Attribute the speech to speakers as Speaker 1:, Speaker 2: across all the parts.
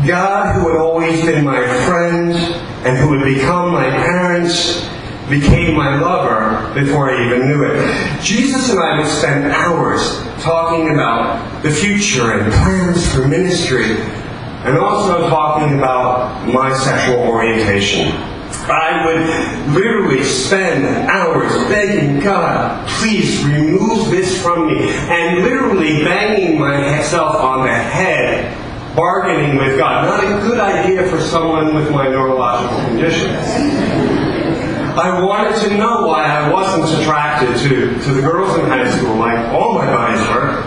Speaker 1: God, who had always been my friend and who had become my parents, became my lover before I even knew it. Jesus and I would spend hours talking about the future and plans for ministry, and also talking about my sexual orientation. I would literally spend hours begging God, please remove this from me, and literally banging myself on the head, bargaining with God. Not a good idea for someone with my neurological conditions. I wanted to know why I wasn't attracted to the girls in high school like all my guys were.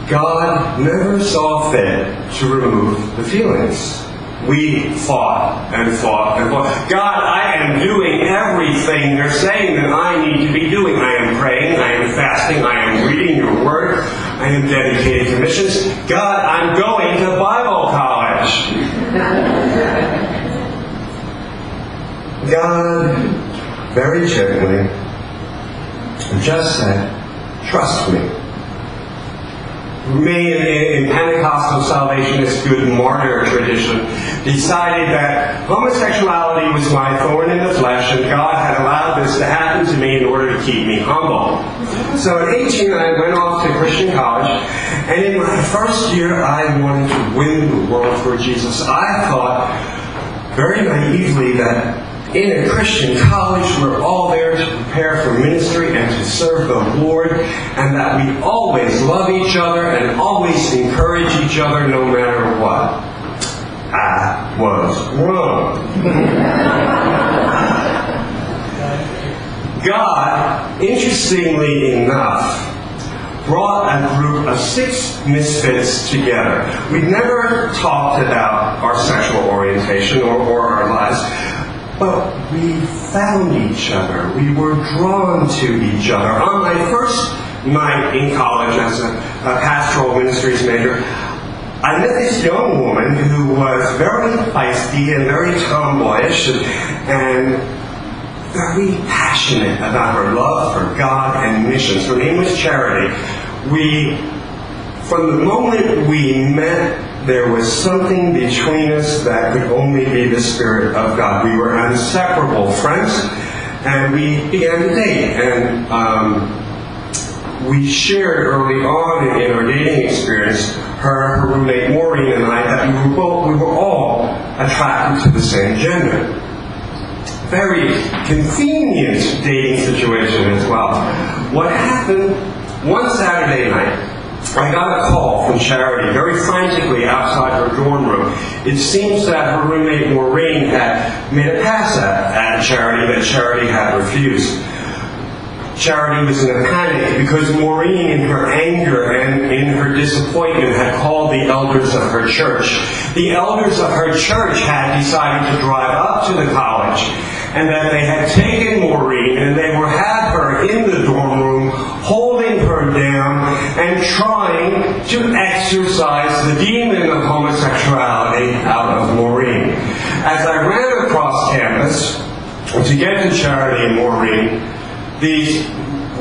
Speaker 1: God never saw fit to remove the feelings. We fought and fought and fought. God, I am doing everything you're saying that I need to be doing. I am praying, I am fasting, I am reading your word, I am dedicated to missions. God, I'm going to Bible college. God, very gently, just said, trust me. Me, in Pentecostal Salvationist good martyr tradition, decided that homosexuality was my thorn in the flesh, and God had allowed this to happen to me in order to keep me humble. So at 18, I went off to Christian college, and in my first year, I wanted to win the world for Jesus. I thought, very naively, that in a Christian college, we're all there to prepare for ministry and to serve the Lord, and that we always love each other and always encourage each other no matter what. I was wrong. God, interestingly enough, brought a group of 6 misfits together. We'd never talked about our sexual orientation or our lives, but we found each other. We were drawn to each other. On my first night in college as a pastoral ministries major, I met this young woman who was very feisty and very tomboyish and very passionate about her love for God and missions. Her name was Charity. From the moment we met, there was something between us that could only be the Spirit of God. We were inseparable friends, and we began to date. And we shared early on in our dating experience, her roommate Maureen and I, that we were all attracted to the same gender. Very convenient dating situation as well. What happened one Saturday night, I got a call from Charity, very frantically outside her dorm room. It seems that her roommate Maureen had made a pass at Charity that Charity had refused. Charity was in a panic because Maureen, in her anger and in her disappointment, had called the elders of her church. The elders of her church had decided to drive up to the college, and that they had taken Maureen and they had her in the dorm room, holding her down and trying to exorcise the demon of homosexuality out of Maureen. As I ran across campus to get to Charity and Maureen, these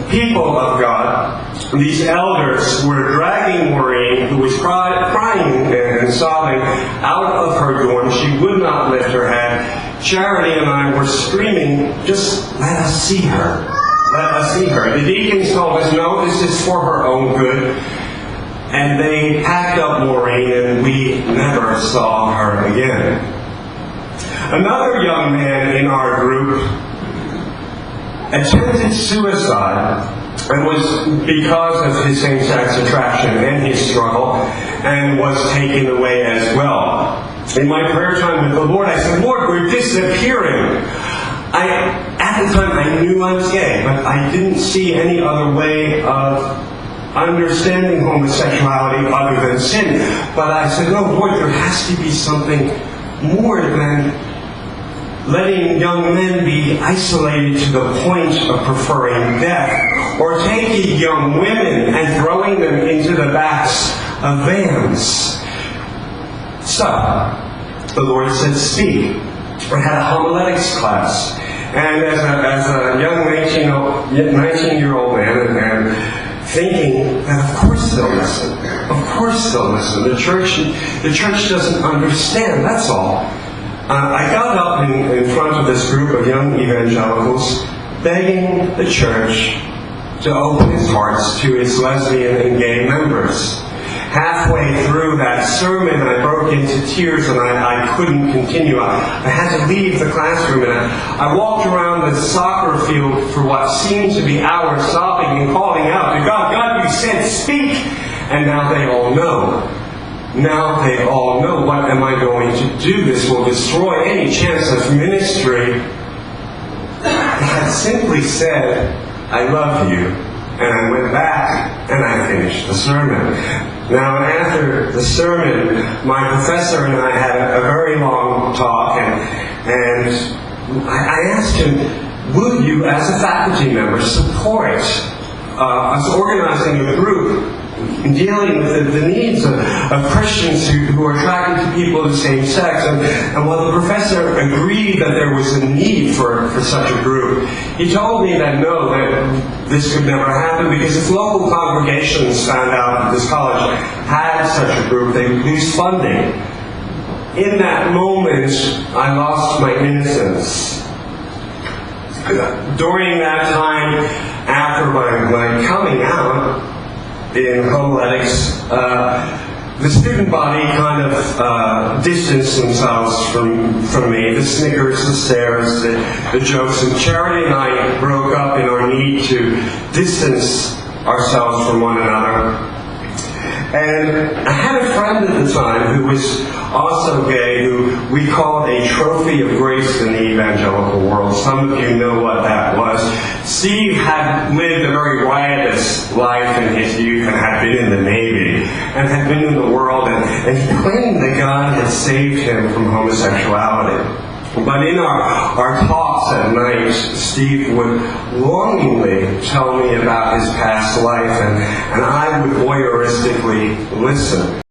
Speaker 1: people of God, these elders, were dragging Maureen, who was crying and sobbing, out of her dorm. She would not lift her head. Charity and I were screaming, just let us see her. Let us see her. The deacons told us, no, this is for her own good. And they packed up Maureen, and we never saw her again. Another young man in our group attempted suicide, and was because of his same-sex attraction and his struggle, and was taken away as well. In my prayer time with the Lord, I said, Lord, we're disappearing. At the time, I knew I was gay, but I didn't see any other way of understanding homosexuality other than sin. But I said, no, Lord, there has to be something more than letting young men be isolated to the point of preferring death, or taking young women and throwing them into the backs of vans. So, the Lord said, speak. I had a homiletics class, and as a young 19-year-old man, and thinking that of course they'll listen. Of course forced to listen. The church doesn't understand, that's all. I got up in front of this group of young evangelicals, begging the church to open its hearts to its lesbian and gay members. Halfway through that sermon, I broke into tears and I couldn't continue. I had to leave the classroom, and I walked around the soccer field for what seemed to be hours, sobbing and calling out to God, God, you said speak! And now they all know. Now they all know. What am I going to do? This will destroy any chance of ministry. I simply said, I love you. And I went back and I finished the sermon. Now, after the sermon, my professor and I had a very long talk, and I asked him, will you, as a faculty member, support us organizing a group in dealing with the needs of Christians who are attracted to people of the same sex? And while the professor agreed that there was a need for such a group, he told me that no, that this could never happen, because if local congregations found out that this college had such a group, they would lose funding. In that moment, I lost my innocence. During that time, after my coming out in homiletics, the student body kind of distanced themselves from me. The snickers, the stares, the jokes, and Charity and I broke up in our need to distance ourselves from one another. And I had a friend at the time who was also gay, who we called a trophy of grace in the evangelical world. Some of you know what that was. Steve had lived a very riotous life in his youth and had been in the Navy and had been in the world, and he claimed that God had saved him from homosexuality. But in our talks at night, Steve would longingly tell me about his past life, and I would voyeuristically listen.